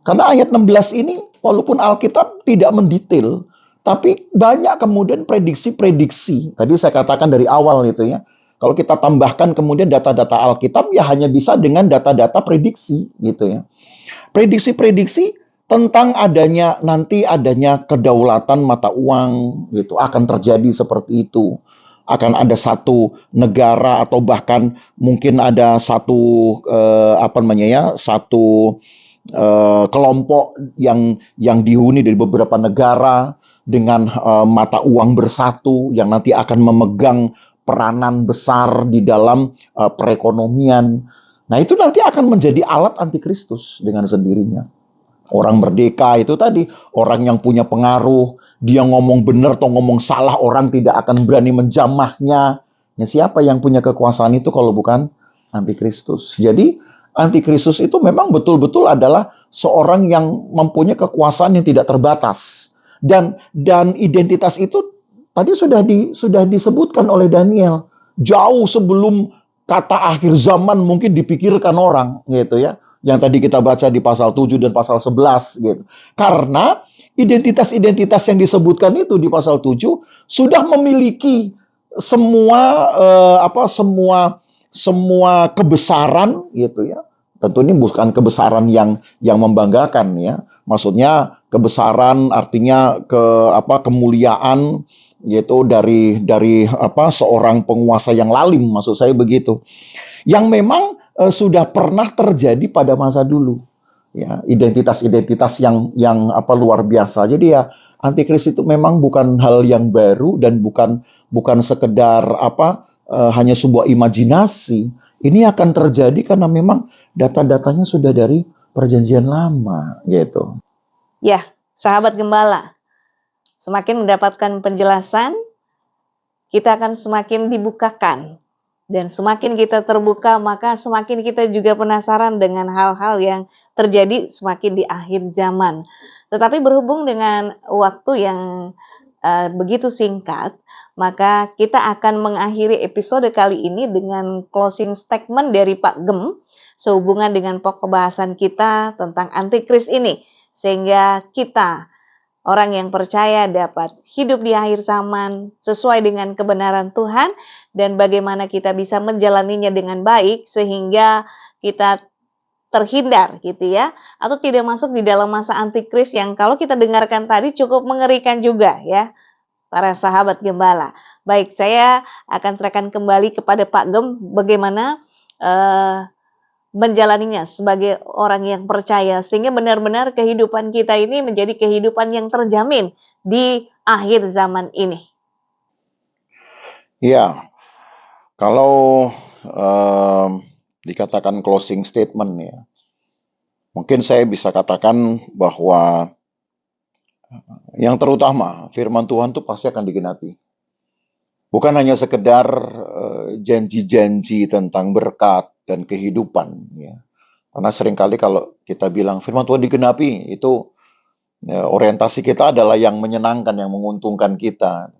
Karena ayat 16 ini, walaupun Alkitab tidak mendetail, tapi banyak kemudian prediksi-prediksi. Tadi saya katakan dari awal itu ya. Kalau kita tambahkan kemudian data-data Alkitab, ya hanya bisa dengan data-data prediksi gitu ya. Prediksi-prediksi tentang nanti adanya kedaulatan mata uang gitu akan terjadi seperti itu. Akan ada satu negara atau bahkan mungkin ada satu satu kelompok yang dihuni dari beberapa negara dengan mata uang bersatu yang nanti akan memegang peranan besar di dalam perekonomian. Nah, itu nanti akan menjadi alat antikristus dengan sendirinya. Orang merdeka itu tadi, orang yang punya pengaruh, dia ngomong benar atau ngomong salah, orang tidak akan berani menjamahnya. Ya, siapa yang punya kekuasaan itu kalau bukan antikristus? Jadi, antikristus itu memang betul-betul adalah seorang yang mempunyai kekuasaan yang tidak terbatas. Dan identitas itu tadi sudah disebutkan oleh Daniel jauh sebelum kata akhir zaman mungkin dipikirkan orang gitu ya. Yang tadi kita baca di pasal 7 dan pasal 11 gitu. Karena identitas-identitas yang disebutkan itu di pasal 7 sudah memiliki semua semua kebesaran gitu ya. Tentu ini bukan kebesaran yang membanggakan ya. Maksudnya kebesaran artinya kemuliaan yaitu dari seorang penguasa yang lalim, maksud saya begitu. Yang memang sudah pernah terjadi pada masa dulu. Ya, identitas-identitas yang luar biasa. Jadi ya antikris itu memang bukan hal yang baru dan bukan sekedar hanya sebuah imajinasi. Ini akan terjadi karena memang data-datanya sudah dari perjanjian lama gitu. Ya, sahabat gembala, semakin mendapatkan penjelasan, kita akan semakin dibukakan. Dan semakin kita terbuka, maka semakin kita juga penasaran dengan hal-hal yang terjadi semakin di akhir zaman. Tetapi berhubung dengan waktu yang begitu singkat, maka kita akan mengakhiri episode kali ini dengan closing statement dari Pak Gem sehubungan dengan pokok bahasan kita tentang antikris ini. Sehingga kita, orang yang percaya, dapat hidup di akhir zaman sesuai dengan kebenaran Tuhan dan bagaimana kita bisa menjalaninya dengan baik sehingga kita terhindar gitu ya, atau tidak masuk di dalam masa antikris yang kalau kita dengarkan tadi cukup mengerikan juga ya, para sahabat gembala. Baik, saya akan serahkan kembali kepada Pak Gem bagaimana menjalaninya sebagai orang yang percaya sehingga benar-benar kehidupan kita ini menjadi kehidupan yang terjamin di akhir zaman ini. Ya, kalau dikatakan closing statement ya, mungkin saya bisa katakan bahwa yang terutama firman Tuhan itu pasti akan digenapi. Bukan hanya sekedar janji-janji tentang berkat dan kehidupan ya. Karena seringkali kalau kita bilang firman Tuhan digenapi, itu ya, orientasi kita adalah yang menyenangkan, yang menguntungkan kita.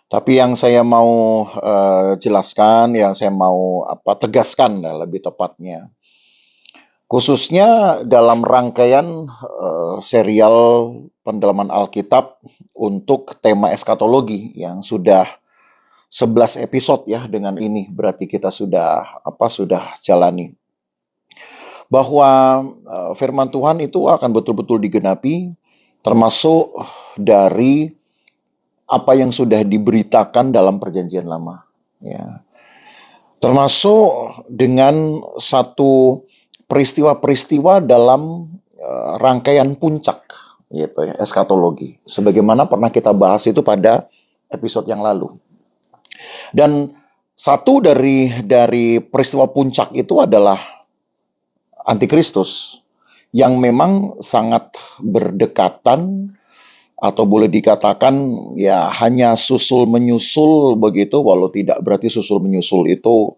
Tapi yang saya mau jelaskan, yang saya mau tegaskan lebih tepatnya, khususnya dalam rangkaian serial pendalaman Alkitab untuk tema eskatologi yang sudah 11 episode ya dengan ini, berarti kita sudah jalani. Bahwa firman Tuhan itu akan betul-betul digenapi, termasuk dari apa yang sudah diberitakan dalam perjanjian lama. Ya. Termasuk dengan satu peristiwa-peristiwa dalam rangkaian puncak gitu ya, eskatologi. Sebagaimana pernah kita bahas itu pada episode yang lalu. Dan satu dari peristiwa puncak itu adalah antikristus yang memang sangat berdekatan atau boleh dikatakan ya hanya susul menyusul begitu, walau tidak berarti susul menyusul itu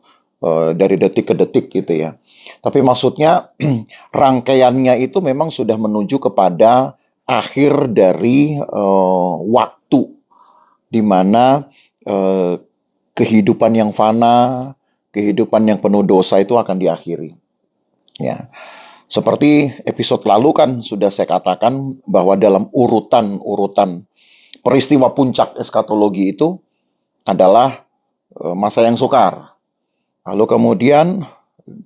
dari detik ke detik gitu ya. Tapi maksudnya rangkaiannya itu memang sudah menuju kepada akhir dari waktu di mana kehidupan yang fana, kehidupan yang penuh dosa itu akan diakhiri. Ya. Seperti episode lalu kan sudah saya katakan bahwa dalam urutan peristiwa puncak eskatologi itu adalah masa yang sukar. Lalu kemudian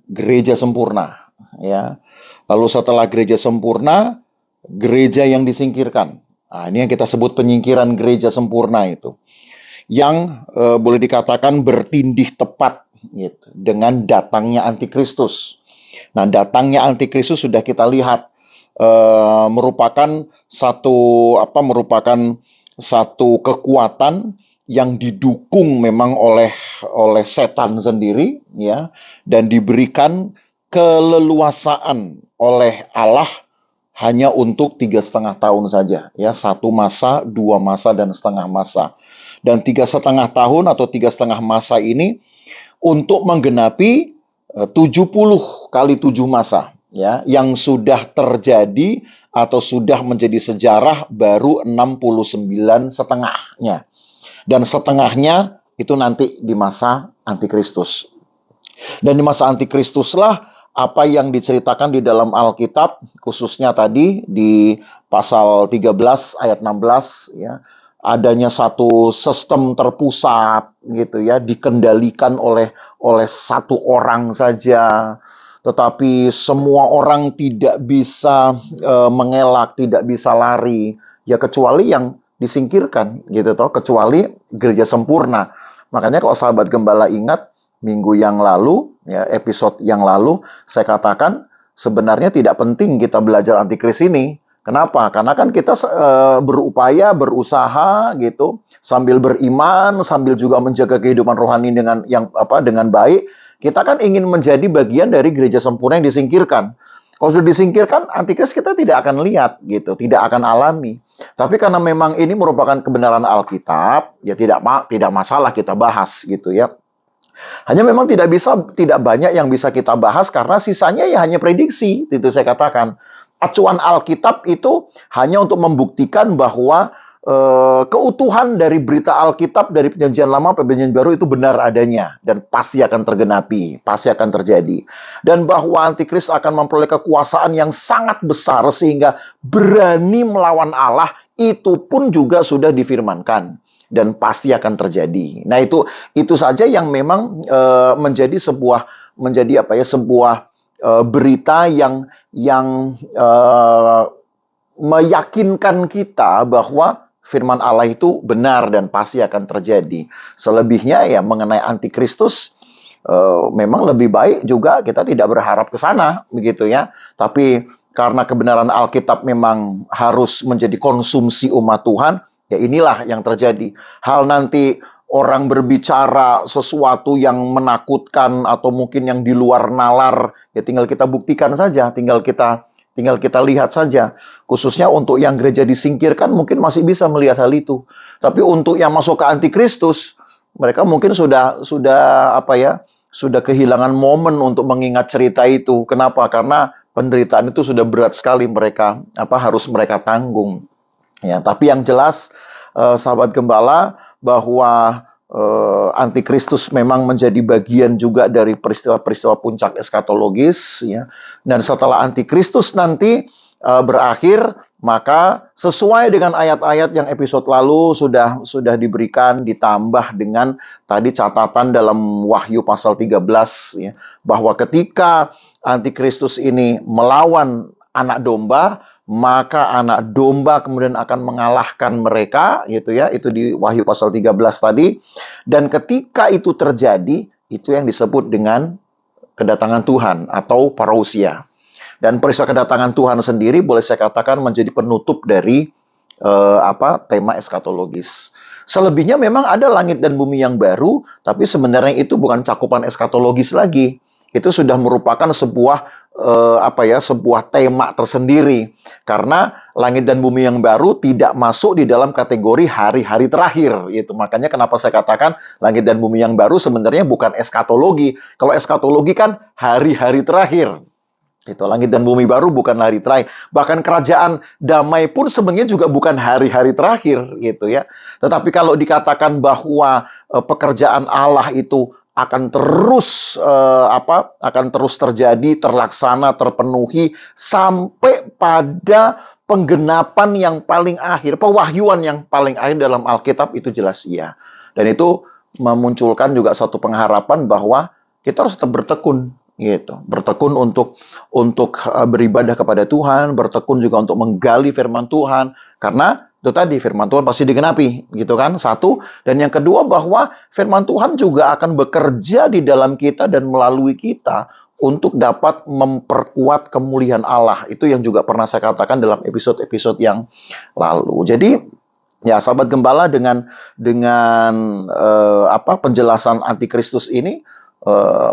gereja sempurna, ya. Lalu setelah gereja sempurna, gereja yang disingkirkan. Nah, ini yang kita sebut penyingkiran gereja sempurna itu. Yang boleh dikatakan bertindih tepat gitu, dengan datangnya antikristus. Nah, datangnya antikristus sudah kita lihat merupakan satu kekuatan yang didukung memang oleh setan sendiri, ya, dan diberikan keleluasaan oleh Allah hanya untuk 3,5 tahun saja, ya, 1 masa, 2 masa, dan setengah masa. Dan 3,5 tahun atau 3,5 masa ini untuk menggenapi 70 kali 7 masa, ya, yang sudah terjadi atau sudah menjadi sejarah baru 69 setengahnya. Dan setengahnya itu nanti di masa antikristus. Dan di masa antikristuslah apa yang diceritakan di dalam Alkitab, khususnya tadi di pasal 13 ayat 16, ya, adanya satu sistem terpusat gitu ya, dikendalikan oleh satu orang saja. Tetapi semua orang tidak bisa mengelak, tidak bisa lari, ya kecuali yang disingkirkan gitu toh, kecuali gereja sempurna. Makanya kalau sahabat gembala ingat minggu yang lalu, ya, episode yang lalu, saya katakan sebenarnya tidak penting kita belajar antikris ini. Kenapa? Karena kan kita berupaya, berusaha gitu, sambil beriman, sambil juga menjaga kehidupan rohani dengan baik. Kita kan ingin menjadi bagian dari gereja sempurna yang disingkirkan. Kalau sudah disingkirkan, antikris kita tidak akan lihat gitu, tidak akan alami. Tapi karena memang ini merupakan kebenaran Alkitab, ya tidak masalah kita bahas gitu ya. Hanya memang tidak banyak yang bisa kita bahas karena sisanya ya hanya prediksi, itu saya katakan. Acuan Alkitab itu hanya untuk membuktikan bahwa keutuhan dari berita Alkitab dari Perjanjian Lama sampai Perjanjian Baru itu benar adanya dan pasti akan tergenapi, pasti akan terjadi. Dan bahwa antikris akan memperoleh kekuasaan yang sangat besar sehingga berani melawan Allah, itu pun juga sudah difirmankan dan pasti akan terjadi. Nah, itu saja yang memang menjadi sebuah berita yang meyakinkan kita bahwa firman Allah itu benar dan pasti akan terjadi. Selebihnya ya mengenai antikristus, memang lebih baik juga kita tidak berharap ke sana, begitu ya. Tapi karena kebenaran Alkitab memang harus menjadi konsumsi umat Tuhan, ya inilah yang terjadi. Hal nanti orang berbicara sesuatu yang menakutkan atau mungkin yang di luar nalar, ya tinggal kita buktikan saja, tinggal kita lihat saja. Khususnya untuk yang gereja disingkirkan mungkin masih bisa melihat hal itu. Tapi untuk yang masuk ke antikristus, mereka mungkin sudah kehilangan momen untuk mengingat cerita itu. Kenapa? Karena penderitaan itu sudah berat sekali harus mereka tanggung. Ya, tapi yang jelas sahabat gembala, bahwa antikristus memang menjadi bagian juga dari peristiwa-peristiwa puncak eskatologis, ya. Dan setelah antikristus nanti berakhir, maka sesuai dengan ayat-ayat yang episode lalu sudah diberikan, ditambah dengan tadi catatan dalam Wahyu pasal 13, ya, bahwa ketika antikristus ini melawan anak domba, maka anak domba kemudian akan mengalahkan mereka, gitu ya. Itu di Wahyu pasal 13 tadi. Dan ketika itu terjadi, itu yang disebut dengan kedatangan Tuhan atau parousia. Dan peristiwa kedatangan Tuhan sendiri boleh saya katakan menjadi penutup dari tema eskatologis. Selebihnya memang ada langit dan bumi yang baru, tapi sebenarnya itu bukan cakupan eskatologis lagi. Itu sudah merupakan sebuah tema tersendiri. Karena langit dan bumi yang baru tidak masuk di dalam kategori hari-hari terakhir. Gitu. Makanya kenapa saya katakan langit dan bumi yang baru sebenarnya bukan eskatologi. Kalau eskatologi kan hari-hari terakhir. Itu langit dan bumi baru bukan hari terakhir. Bahkan kerajaan damai pun sebenarnya juga bukan hari-hari terakhir, gitu ya. Tetapi kalau dikatakan bahwa pekerjaan Allah itu akan terus terjadi, terlaksana, terpenuhi sampai pada penggenapan yang paling akhir, pewahyuan yang paling akhir dalam Alkitab, itu jelas iya. Dan itu memunculkan juga satu pengharapan bahwa kita harus tetap bertekun, gitu. Bertekun untuk beribadah kepada Tuhan, bertekun juga untuk menggali firman Tuhan, karena itu tadi, firman Tuhan pasti digenapi, gitu kan? Satu. Dan yang kedua, bahwa firman Tuhan juga akan bekerja di dalam kita dan melalui kita untuk dapat memperkuat kemuliaan Allah. Itu yang juga pernah saya katakan dalam episode-episode yang lalu. Jadi, Ya, sahabat gembala, dengan penjelasan antikristus ini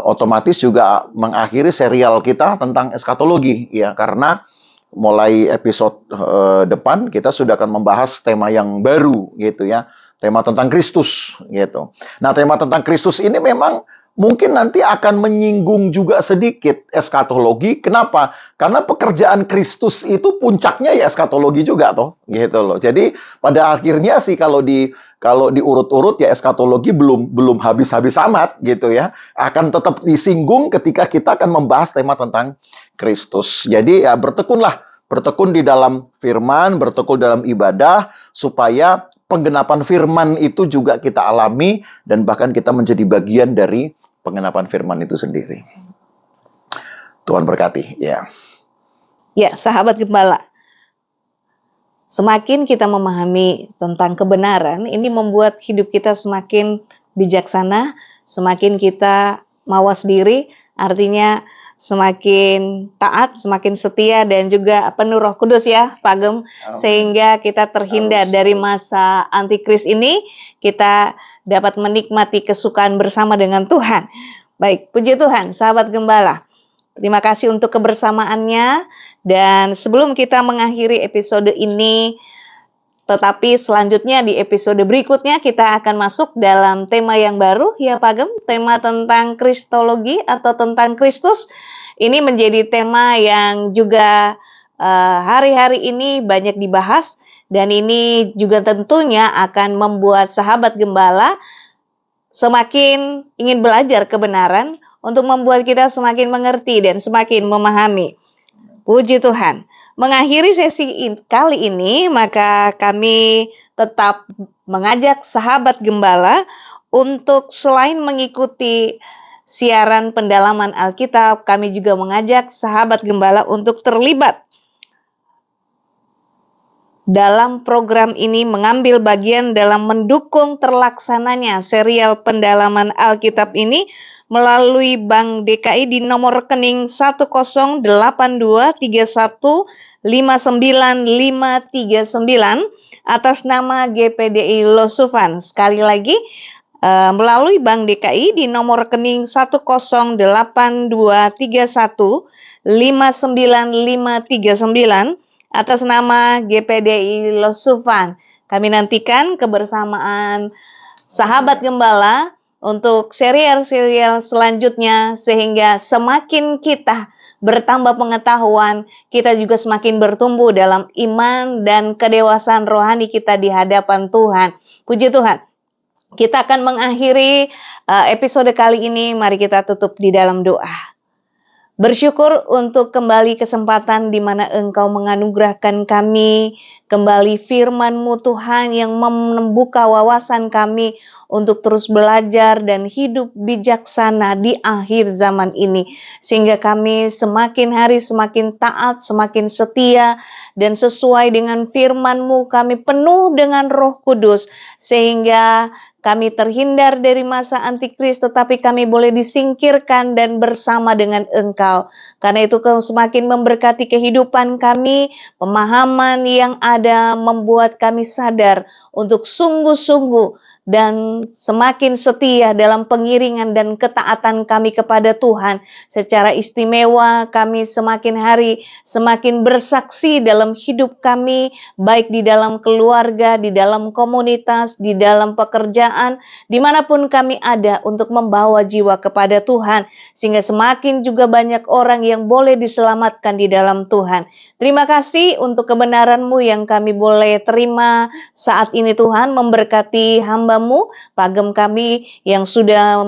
otomatis juga mengakhiri serial kita tentang eskatologi, ya, karena mulai episode depan kita sudah akan membahas tema yang baru gitu ya, tema tentang Kristus gitu. Nah, tema tentang Kristus ini memang mungkin nanti akan menyinggung juga sedikit eskatologi. Kenapa? Karena pekerjaan Kristus itu puncaknya ya eskatologi juga toh, gitu loh. Jadi pada akhirnya sih kalau diurut-urut ya eskatologi belum habis-habis amat gitu ya. Akan tetap disinggung ketika kita akan membahas tema tentang Kristus. Jadi ya bertekun di dalam firman, bertekun dalam ibadah supaya penggenapan firman itu juga kita alami dan bahkan kita menjadi bagian dari penggenapan firman itu sendiri. Tuhan berkati, ya. Ya, sahabat gembala, semakin kita memahami tentang kebenaran, ini membuat hidup kita semakin bijaksana, semakin kita mawas diri, artinya semakin taat, semakin setia, dan juga penuh Roh Kudus ya, Pak Gem, sehingga kita terhindar dari masa antikris ini, kita dapat menikmati kesukaan bersama dengan Tuhan. Baik, puji Tuhan, sahabat gembala. Terima kasih untuk kebersamaannya, dan sebelum kita mengakhiri episode ini, tetapi selanjutnya di episode berikutnya kita akan masuk dalam tema yang baru ya Pak Gem, tema tentang Kristologi atau tentang Kristus. Ini menjadi tema yang juga hari-hari ini banyak dibahas, dan ini juga tentunya akan membuat sahabat gembala semakin ingin belajar kebenaran untuk membuat kita semakin mengerti dan semakin memahami. Puji Tuhan. Mengakhiri sesi kali ini, maka kami tetap mengajak sahabat gembala untuk selain mengikuti siaran pendalaman Alkitab, kami juga mengajak sahabat gembala untuk terlibat dalam program ini, mengambil bagian dalam mendukung terlaksananya serial pendalaman Alkitab ini melalui Bank DKI di nomor rekening 10823159539 atas nama GPDI Losufan. Sekali lagi, melalui Bank DKI di nomor rekening 10823159539 atas nama GPDI Losufan. Kami nantikan kebersamaan sahabat gembala untuk serial-serial selanjutnya, sehingga semakin kita bertambah pengetahuan, kita juga semakin bertumbuh dalam iman dan kedewasaan rohani kita di hadapan Tuhan. Puji Tuhan. Kita akan mengakhiri episode kali ini. Mari kita tutup di dalam doa. Bersyukur untuk kembali kesempatan di mana Engkau menganugerahkan kami kembali firman-Mu Tuhan yang membuka wawasan kami untuk terus belajar dan hidup bijaksana di akhir zaman ini. Sehingga kami semakin hari semakin taat, semakin setia, dan sesuai dengan firman-Mu kami penuh dengan Roh Kudus. Sehingga kami terhindar dari masa antikris, tetapi kami boleh disingkirkan dan bersama dengan Engkau. Karena itu Kau semakin memberkati kehidupan kami, pemahaman yang ada membuat kami sadar untuk sungguh-sungguh dan semakin setia dalam pengiringan dan ketaatan kami kepada Tuhan. Secara istimewa kami semakin hari semakin bersaksi dalam hidup kami, baik di dalam keluarga, di dalam komunitas, di dalam pekerjaan, dimanapun kami ada, untuk membawa jiwa kepada Tuhan, sehingga semakin juga banyak orang yang boleh diselamatkan di dalam Tuhan. Terima kasih untuk kebenaran-Mu yang kami boleh terima saat ini Tuhan, memberkati hamba-Mu, Pak Gem kami yang sudah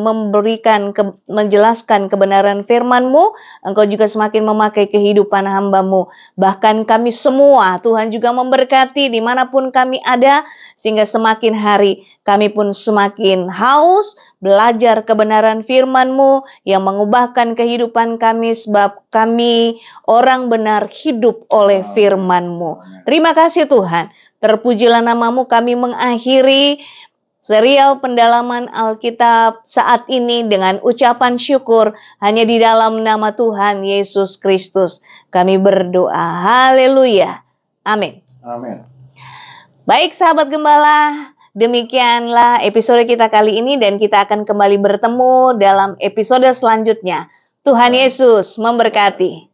menjelaskan kebenaran firman-Mu. Engkau juga semakin memakai kehidupan hamba-Mu. Bahkan kami semua, Tuhan juga memberkati dimanapun kami ada, sehingga semakin hari kami pun semakin haus belajar kebenaran firman-Mu yang mengubahkan kehidupan kami, sebab kami orang benar hidup oleh firman-Mu. Terima kasih Tuhan. Terpujilah nama-Mu. Kami mengakhiri serial pendalaman Alkitab saat ini dengan ucapan syukur hanya di dalam nama Tuhan Yesus Kristus. Kami berdoa. Haleluya. Amin. Amin. Baik sahabat gembala, demikianlah episode kita kali ini dan kita akan kembali bertemu dalam episode selanjutnya. Tuhan Yesus memberkati.